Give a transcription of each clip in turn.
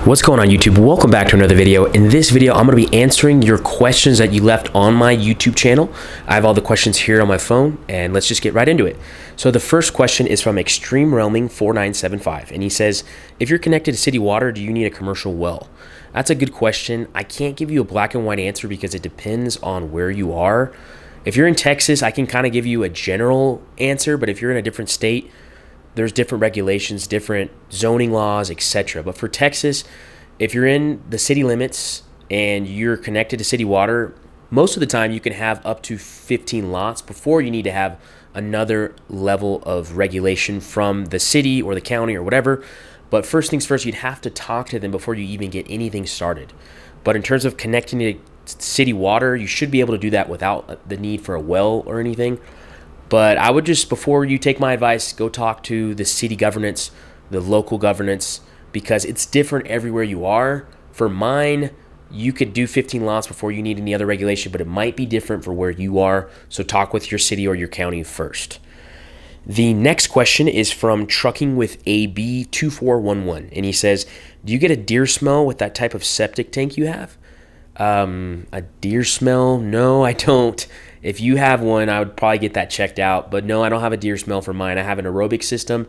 What's going on, YouTube? Welcome back to another video. In this video, I'm going to be answering your questions that you left on my YouTube channel. I have all the questions here on my phone, and let's just get right into it. So the first question is from Extreme Realming 4975, and he says, if you're connected to city water, do you need a commercial well? That's a good question. I can't give you a black and white answer because it depends on where you are. If you're in Texas, I can kind of give you a general answer, but if you're in a different state, there's different regulations, different zoning laws, etc. But for Texas, if you're in the city limits and you're connected to city water, most of the time you can have up to 15 lots before you need to have another level of regulation from the city or the county or whatever. But first things first, you'd have to talk to them before you even get anything started. But in terms of connecting to city water, you should be able to do that without the need for a well or anything. But I would just, before you take my advice, go talk to the city governance, the local governance, because it's different everywhere you are. For mine, you could do 15 lots before you need any other regulation, but it might be different for where you are. So talk with your city or your county first. The next question is from Trucking with AB 2411, and he says, do you get a deer smell with that type of septic tank you have? A deer smell? No, I don't. If you have one, I would probably get that checked out. But no, I don't have a deer smell for mine. I have an aerobic system.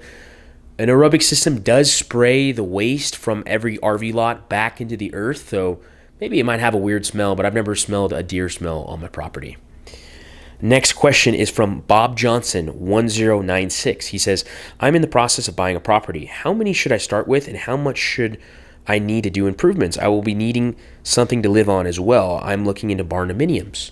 An aerobic system does spray the waste from every RV lot back into the earth. So maybe it might have a weird smell, but I've never smelled a deer smell on my property. Next question is from Bob Johnson 1096. He says, I'm in the process of buying a property. How many should I start with, and how much should I need to do improvements? I will be needing something to live on as well. I'm looking into barndominiums.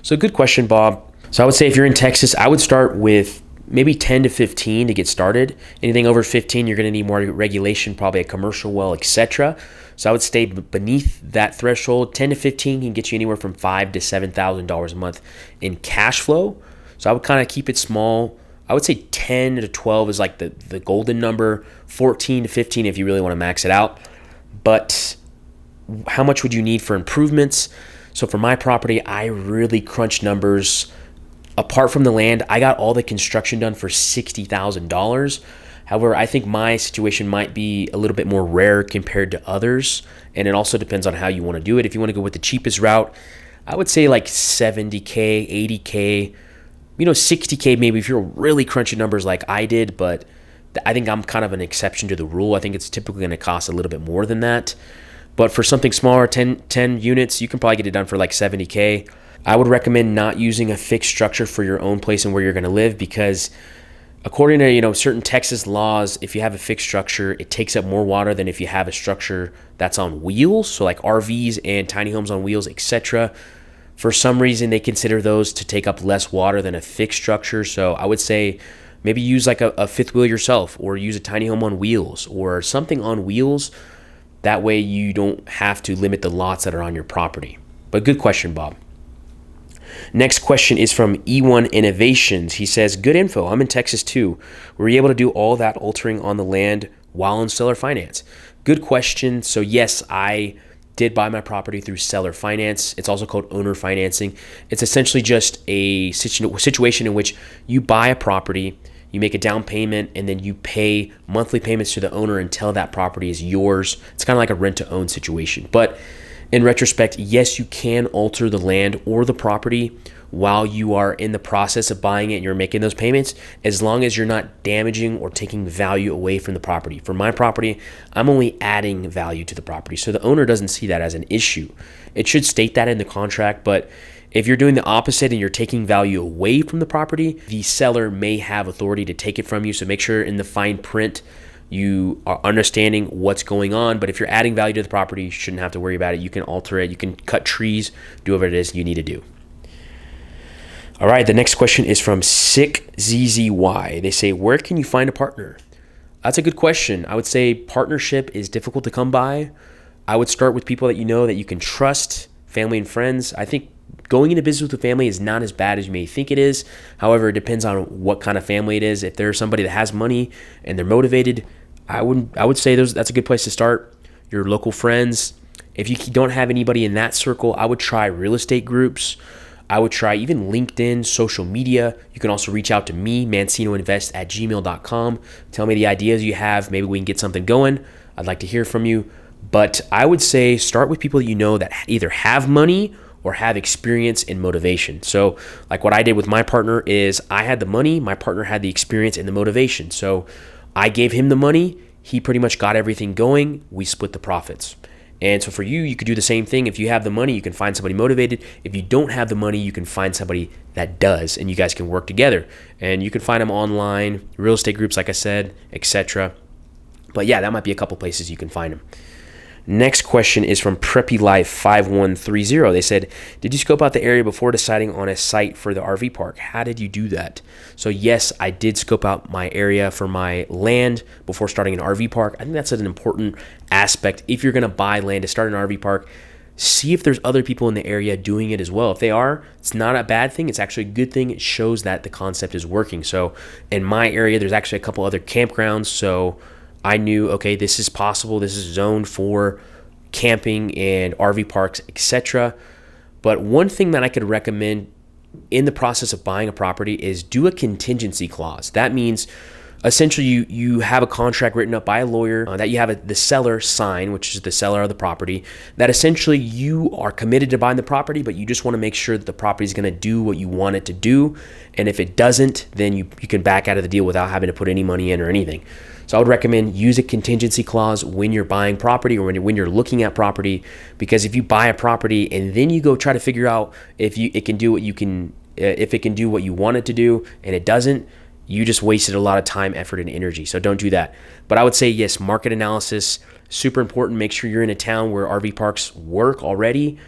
So good question, Bob. So I would say if you're in Texas, I would start with maybe 10 to 15 to get started. Anything over 15, you're going to need more regulation, probably a commercial well, etc. So I would stay beneath that threshold. 10 to 15 can get you anywhere from $5,000 to $7,000 a month in cash flow. So I would kind of keep it small. I would say 10 to 12 is like the golden number. 14 to 15 if you really want to max it out. But how much would you need for improvements? So for my property, I really crunched numbers. Apart from the land, I got all the construction done for $60,000. However, I think my situation might be a little bit more rare compared to others. And it also depends on how you want to do it. If you want to go with the cheapest route, I would say like $70K, $80K, 60K maybe if you're really crunching numbers like I did. But I think I'm kind of an exception to the rule. I think it's typically going to cost a little bit more than that. But for something smaller, 10 units, you can probably get it done for like $70K. I would recommend not using a fixed structure for your own place and where you're going to live, because according to certain Texas laws, if you have a fixed structure, it takes up more water than if you have a structure that's on wheels. So like RVs and tiny homes on wheels, etc. For some reason, they consider those to take up less water than a fixed structure. So I would say maybe use like a fifth wheel yourself, or use a tiny home on wheels or something on wheels. That way you don't have to limit the lots that are on your property. But good question, Bob. Next question is from E1 Innovations. He says, good info. I'm in Texas too. Were you able to do all that altering on the land while in seller finance? Good question. So yes, I did buy my property through seller finance. It's also called owner financing. It's essentially just a situation in which you buy a property, you make a down payment, and then you pay monthly payments to the owner until that property is yours. It's kind of like a rent-to-own situation. But in retrospect, yes, you can alter the land or the property while you are in the process of buying it and you're making those payments, as long as you're not damaging or taking value away from the property. For my property, I'm only adding value to the property, so the owner doesn't see that as an issue. It should state that in the contract, but if you're doing the opposite and you're taking value away from the property, the seller may have authority to take it from you. So make sure in the fine print you are understanding what's going on. But if you're adding value to the property, you shouldn't have to worry about it. You can alter it. You can cut trees, do whatever it is you need to do. All right, the next question is from Sick ZZY. They say, where can you find a partner? That's a good question. I would say partnership is difficult to come by. I would start with people that you know that you can trust, family and friends. I think going into business with a family is not as bad as you may think it is. However, it depends on what kind of family it is. If there's somebody that has money and they're motivated, I would say that's a good place to start. Your local friends. If you don't have anybody in that circle, I would try real estate groups. I would try even LinkedIn, social media. You can also reach out to me, mancinoinvest@gmail.com. Tell me the ideas you have. Maybe we can get something going. I'd like to hear from you. But I would say start with people that you know that either have money or have experience and motivation. So like what I did with my partner is I had the money, my partner had the experience and the motivation. So I gave him the money, he pretty much got everything going, we split the profits. And so for you, you could do the same thing. If you have the money, you can find somebody motivated. If you don't have the money, you can find somebody that does, and you guys can work together. And you can find them online, real estate groups, like I said, etc. But yeah, that might be a couple places you can find them. Next question is from Preppy Life 5130. They said, did you scope out the area before deciding on a site for the RV park? How did you do that? So yes, I did scope out my area for my land before starting an RV park. I think that's an important aspect. If you're going to buy land to start an RV park, see if there's other people in the area doing it as well. If they are, it's not a bad thing. It's actually a good thing. It shows that the concept is working. So in my area, there's actually a couple other campgrounds. So I knew, okay, this is possible. This is zoned for camping and RV parks, etc. But one thing that I could recommend in the process of buying a property is do a contingency clause. That means essentially you have a contract written up by a lawyer that you have the seller sign, which is the seller of the property, that essentially you are committed to buying the property, but you just want to make sure that the property is going to do what you want it to do. And if it doesn't, then you can back out of the deal without having to put any money in or anything. So I would recommend use a contingency clause when you're buying property or when you're looking at property, because if you buy a property and then you go try to figure out if it can do what you want it to do and it doesn't, you just wasted a lot of time, effort, and energy. So don't do that. But I would say yes, market analysis, super important. Make sure you're in a town where RV parks work already.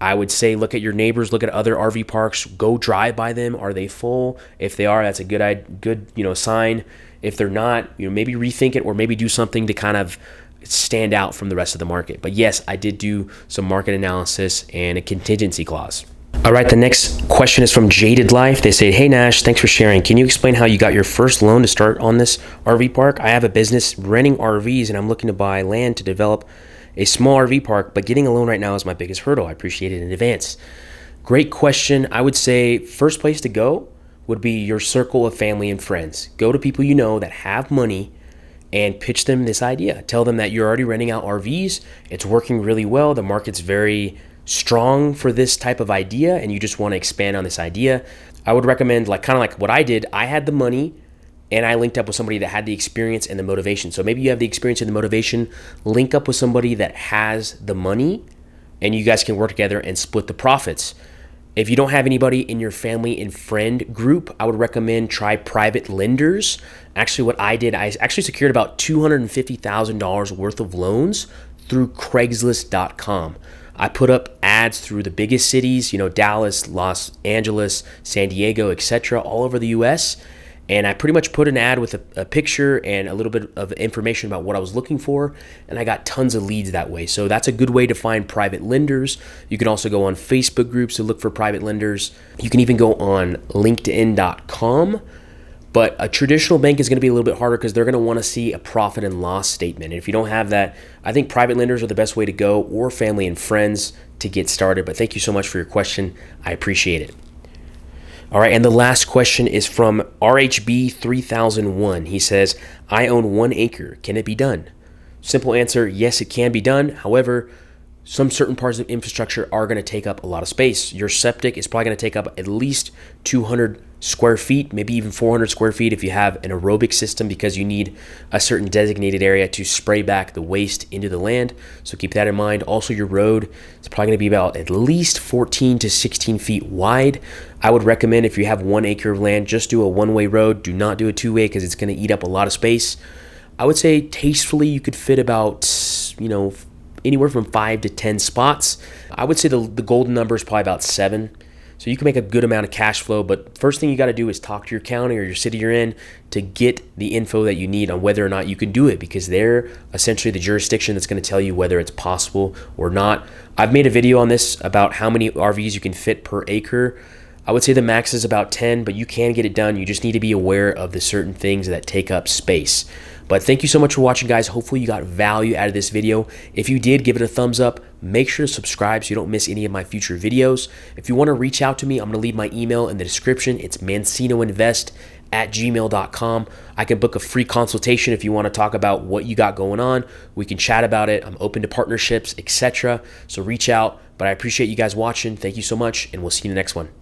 I would say look at your neighbors, look at other RV parks, go drive by them. Are they full? If they are, that's a good sign. If they're not, maybe rethink it or maybe do something to kind of stand out from the rest of the market. But yes, I did do some market analysis and a contingency clause. All right, the next question is from Jaded Life. They say, hey Nash, thanks for sharing. Can you explain how you got your first loan to start on this RV park? I have a business renting RVs and I'm looking to buy land to develop a small RV park, but getting a loan right now is my biggest hurdle. I appreciate it in advance. Great question. I would say first place to go would be your circle of family and friends. Go to people you know that have money and pitch them this idea. Tell them that you're already renting out RVs. It's working really well. The market's very strong for this type of idea and you just want to expand on this idea. I would recommend kind of like what I did. I had the money and I linked up with somebody that had the experience and the motivation. So maybe you have the experience and the motivation, link up with somebody that has the money and you guys can work together and split the profits. If you don't have anybody in your family and friend group, I would recommend try private lenders. Actually, what I did, I actually secured about $250,000 worth of loans through Craigslist.com. I put up ads through the biggest cities, Dallas, Los Angeles, San Diego, etc., all over the US. And I pretty much put an ad with a picture and a little bit of information about what I was looking for. And I got tons of leads that way. So that's a good way to find private lenders. You can also go on Facebook groups to look for private lenders. You can even go on LinkedIn.com. But a traditional bank is going to be a little bit harder because they're going to want to see a profit and loss statement. And if you don't have that, I think private lenders are the best way to go, or family and friends to get started. But thank you so much for your question. I appreciate it. All right, and the last question is from RHB 3001. He says, I own 1 acre. Can it be done? Simple answer, yes, it can be done. However, some certain parts of infrastructure are going to take up a lot of space. Your septic is probably going to take up at least 200 square feet, maybe even 400 square feet if you have an aerobic system, because you need a certain designated area to spray back the waste into the land. So keep that in mind. Also, your road is probably going to be about at least 14 to 16 feet wide. I would recommend if you have 1 acre of land, just do a one-way road. Do not do a two-way because it's going to eat up a lot of space. I would say tastefully you could fit about, anywhere from 5 to 10 spots. I would say the golden number is probably about 7. So you can make a good amount of cash flow, but first thing you got to do is talk to your county or your city you're in to get the info that you need on whether or not you can do it, because they're essentially the jurisdiction that's going to tell you whether it's possible or not. I've made a video on this about how many RVs you can fit per acre. I would say the max is about 10, but you can get it done. You just need to be aware of the certain things that take up space. But thank you so much for watching, guys. Hopefully you got value out of this video. If you did, give it a thumbs up. Make sure to subscribe so you don't miss any of my future videos. If you want to reach out to me, I'm going to leave my email in the description. It's mancinoinvest youre@gmail.com. I can book a free consultation if you want to talk about what you got going on. We can chat about it. I'm open to partnerships, etc. So reach out. But I appreciate you guys watching. Thank you so much, and we'll see you in the next one.